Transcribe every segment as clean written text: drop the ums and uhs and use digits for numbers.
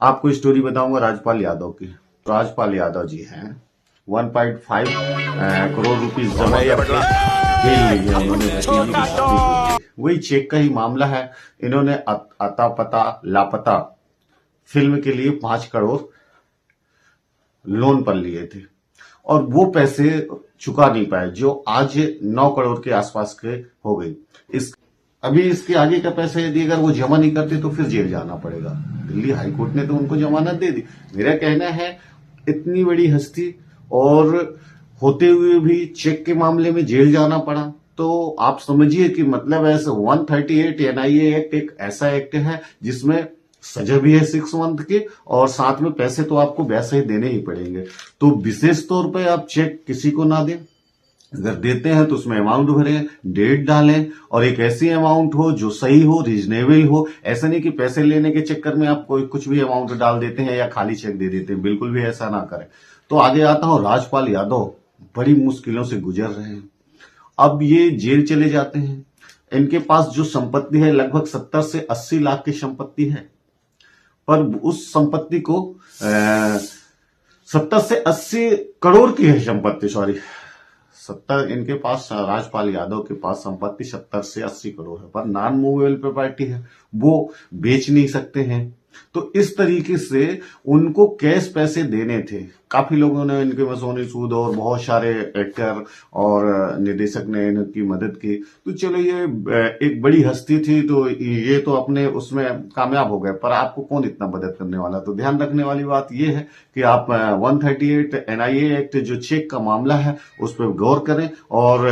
आपको स्टोरी बताऊंगा राजपाल यादव की। राजपाल यादव जी हैं 1.5 करोड़ रुपीस जमा करके जेल ले गए उन्होंने भतीजी की शादी के लिए। वही चेक का ही मामला है। इन्होंने अता पता लापता फिल्म के लिए 5 करोड़ लोन पर लिए थे और वो पैसे चुका नहीं पाए, जो आज 9 करोड़ के आसपास के हो गई। अभी इसके आगे का पैसा यदि अगर वो जमा नहीं करते तो फिर जेल जाना पड़ेगा। दिल्ली हाईकोर्ट ने तो उनको जमानत दे दी। मेरा कहना है इतनी बड़ी हस्ती और होते हुए भी चेक के मामले में जेल जाना पड़ा, तो आप समझिए कि मतलब ऐसे 138 एनआईए एक्ट एक ऐसा एक्ट है जिसमें सजा भी है 6 मंथ की और साथ में पैसे तो आपको वैसे ही देने ही पड़ेंगे। तो विशेष तौर पे आप चेक किसी को ना दें, अगर देते हैं तो उसमें अमाउंट भरें, डेट डालें और एक ऐसी अमाउंट हो जो सही हो, रीजनेबल हो। ऐसा नहीं कि पैसे लेने के चक्कर में आप कोई कुछ भी अमाउंट डाल देते हैं या खाली चेक दे देते हैं, बिल्कुल भी ऐसा ना करें। तो आगे आता हूं, राजपाल यादव बड़ी मुश्किलों से गुजर रहे हैं। अब ये जेल चले जाते हैं। इनके पास जो संपत्ति है लगभग 70 से 80 लाख की संपत्ति है, पर उस संपत्ति को 70 से 80 करोड़ की है संपत्ति, सॉरी 70 इनके पास, राजपाल यादव के पास संपत्ति 70 से 80 करोड़ है, पर नॉन मूवेबल प्रॉपर्टी है, वो बेच नहीं सकते हैं। तो इस तरीके से उनको कैश पैसे देने थे। काफी लोगों ने इनके में सोनी सूद और बहुत सारे एक्टर और निर्देशक ने इनकी मदद की। तो चलो ये एक बड़ी हस्ती थी, तो ये तो अपने उसमें कामयाब हो गए, पर आपको कौन इतना मदद करने वाला। तो ध्यान रखने वाली बात यह है कि आप 138 एनआईए एक्ट जो चेक का मामला है उस पर गौर करें और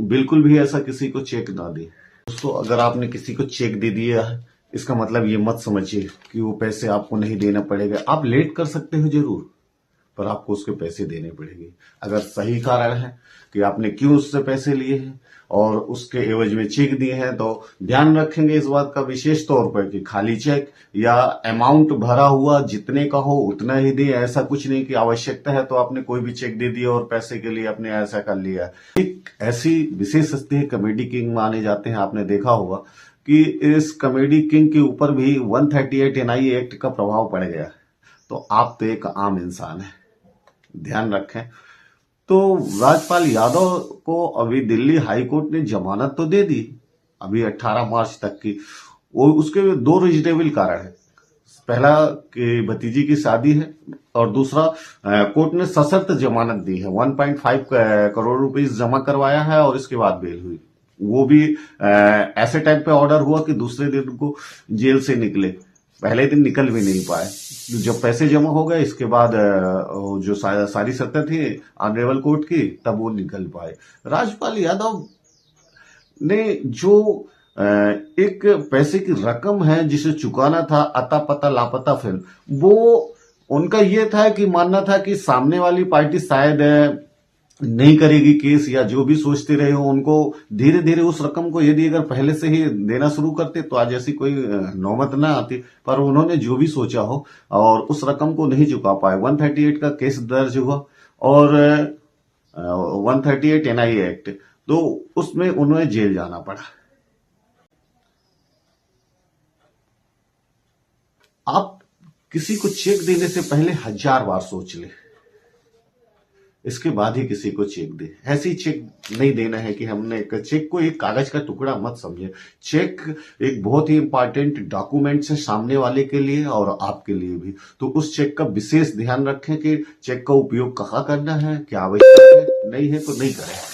बिल्कुल भी ऐसा किसी को चेक ना दें। दोस्तों, अगर आपने किसी को चेक दे दिया है इसका मतलब ये मत समझिए कि वो पैसे आपको नहीं देना पड़ेगा। आप लेट कर सकते हो जरूर, पर आपको उसके पैसे देने पड़ेंगे। अगर सही कारण है कि आपने क्यों उससे पैसे लिए हैं और उसके एवज में चेक दिए हैं, तो ध्यान रखेंगे इस बात का विशेष तौर पर कि खाली चेक या अमाउंट भरा हुआ जितने का हो उतना ही दे। ऐसा कुछ नहीं कि आवश्यकता है तो आपने कोई भी चेक दे दिया और पैसे के लिए आपने ऐसा कर लिया। एक ऐसी विशेष हस्ती है, कॉमेडी किंग माने जाते हैं, आपने देखा होगा कि इस कॉमेडी किंग के ऊपर भी 138 एनआईए एक्ट का प्रभाव पड़ गया। तो आप तो एक आम इंसान है, ध्यान रखें। तो राजपाल यादव को अभी दिल्ली हाईकोर्ट ने जमानत तो दे दी अभी 18 मार्च तक की। वो उसके 2 रीजनेबल कारण है। पहला कि भतीजी की शादी है और दूसरा कोर्ट ने सशर्त जमानत दी है। 1.5 करोड़ रुपीस जमा करवाया है और इसके बाद बेल हुई। वो भी ऐसे टाइम पे ऑर्डर हुआ कि दूसरे दिन को जेल से निकले, पहले दिन निकल भी नहीं पाए। जब पैसे जमा हो गए इसके बाद जो सारी शर्तें थी ऑनरेबल कोर्ट की, तब वो निकल पाए। राजपाल यादव ने जो एक पैसे की रकम है जिसे चुकाना था, अता पता लापता फिल्म, वो उनका ये था कि मानना था कि सामने वाली पार्टी शायद नहीं करेगी केस या जो भी सोचते रहे हो, उनको धीरे धीरे उस रकम को यदि अगर पहले से ही देना शुरू करते तो आज ऐसी कोई नौबत ना आती। पर उन्होंने जो भी सोचा हो और उस रकम को नहीं चुका पाए। 138 का केस दर्ज हुआ और 138 एनआईए एक्ट, तो उसमें उन्हें जेल जाना पड़ा। आप किसी को चेक देने से पहले 1000 बार सोच ले, इसके बाद ही किसी को चेक दे। ऐसी चेक नहीं देना है कि हमने चेक को एक कागज का टुकड़ा मत समझे। चेक एक बहुत ही इंपॉर्टेंट डॉक्यूमेंट है सामने वाले के लिए और आपके लिए भी। तो उस चेक का विशेष ध्यान रखें कि चेक का उपयोग कहाँ करना है, क्या आवश्यक है, नहीं है तो नहीं करें।